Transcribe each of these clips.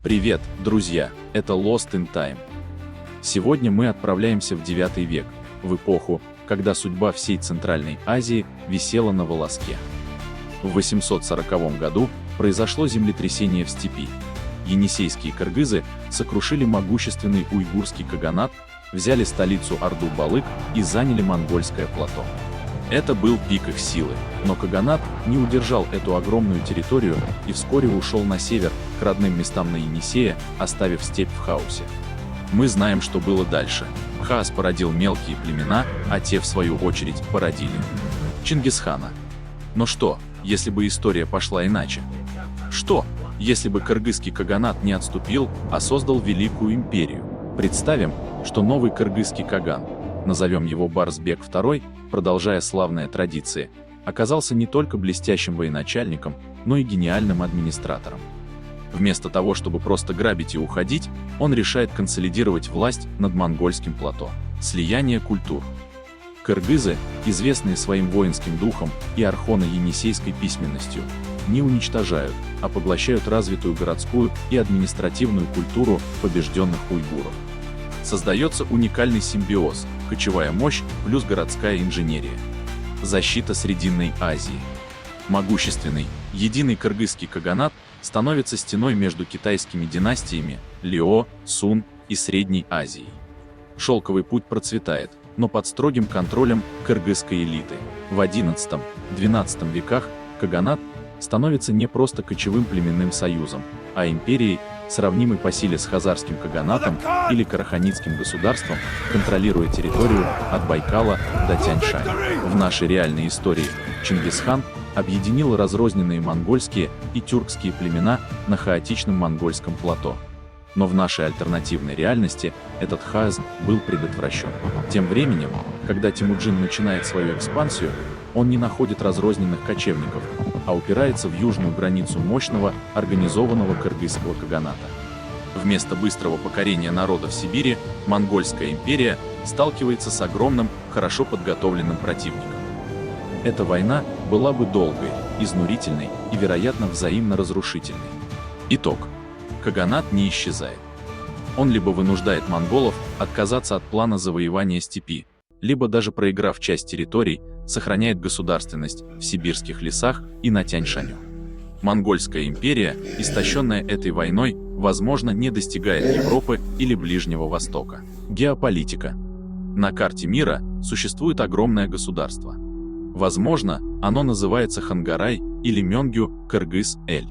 Привет, друзья! Это Lost in Time. Сегодня мы отправляемся в IX век, в эпоху, когда судьба всей Центральной Азии висела на волоске. В 840 году произошло землетрясение в степи. Енисейские кыргызы сокрушили могущественный уйгурский каганат, взяли столицу Орду-Балык и заняли монгольское плато. Это был пик их силы, но каганат не удержал эту огромную территорию и вскоре ушел на север, к родным местам на Енисее, оставив степь в хаосе. Мы знаем, что было дальше. Хаос породил мелкие племена, а те, в свою очередь, породили Чингисхана. Но что, если бы история пошла иначе? Что, если бы кыргызский каганат не отступил, а создал великую империю? Представим, что новый кыргызский каган, назовем его Барсбек II, продолжая славные традиции, оказался не только блестящим военачальником, но и гениальным администратором. Вместо того, чтобы просто грабить и уходить, он решает консолидировать власть над монгольским плато. Слияние культур. Кыргызы, известные своим воинским духом и архоно-енисейской письменностью, не уничтожают, а поглощают развитую городскую и административную культуру побежденных уйгуров. Создается уникальный симбиоз – кочевая мощь плюс городская инженерия. Защита Срединной Азии. Могущественный, единый кыргызский каганат становится стеной между китайскими династиями Лио, Сун и Средней Азией. Шелковый путь процветает, но под строгим контролем кыргызской элиты. В XI-XII веках каганат становится не просто кочевым племенным союзом, а империей, сравнимой по силе с хазарским каганатом или караханитским государством, контролируя территорию от Байкала до Тянь-Шаня. В нашей реальной истории Чингисхан объединил разрозненные монгольские и тюркские племена на хаотичном монгольском плато. Но в нашей альтернативной реальности этот хаос был предотвращен. Тем временем, когда Темуджин начинает свою экспансию, он не находит разрозненных кочевников, а упирается в южную границу мощного, организованного кыргызского каганата. Вместо быстрого покорения народов Сибири, Монгольская империя сталкивается с огромным, хорошо подготовленным противником. Эта война была бы долгой, изнурительной и, вероятно, взаимно разрушительной. Итог. Каганат не исчезает. Он либо вынуждает монголов отказаться от плана завоевания степи, либо, даже проиграв часть территорий, сохраняет государственность в сибирских лесах и на Тянь-Шаню. Монгольская империя, истощенная этой войной, возможно, не достигает Европы или Ближнего Востока. Геополитика. На карте мира существует огромное государство. Возможно, оно называется Хангарай или Мёнгю-Кыргыз-Эль.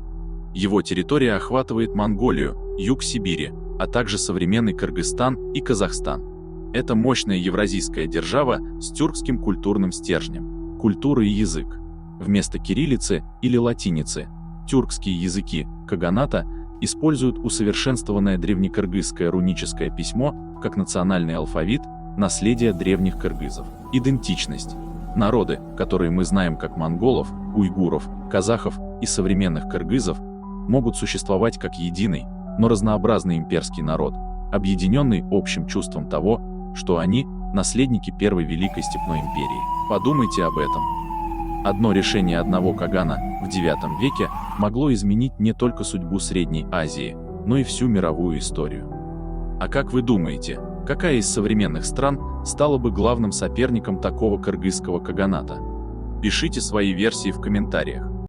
Его территория охватывает Монголию, юг Сибири, а также современный Кыргызстан и Казахстан. Это мощная евразийская держава с тюркским культурным стержнем. Культура и язык. Вместо кириллицы или латиницы, тюркские языки каганата используют усовершенствованное древнекыргызское руническое письмо как национальный алфавит, наследие древних кыргызов. Идентичность. Народы, которые мы знаем как монголов, уйгуров, казахов и современных кыргызов, могут существовать как единый, но разнообразный имперский народ, объединенный общим чувством того, что они – наследники Первой Великой Степной империи. Подумайте об этом. Одно решение одного кагана в IX веке могло изменить не только судьбу Средней Азии, но и всю мировую историю. А как вы думаете, какая из современных стран стала бы главным соперником такого кыргызского каганата? Пишите свои версии в комментариях.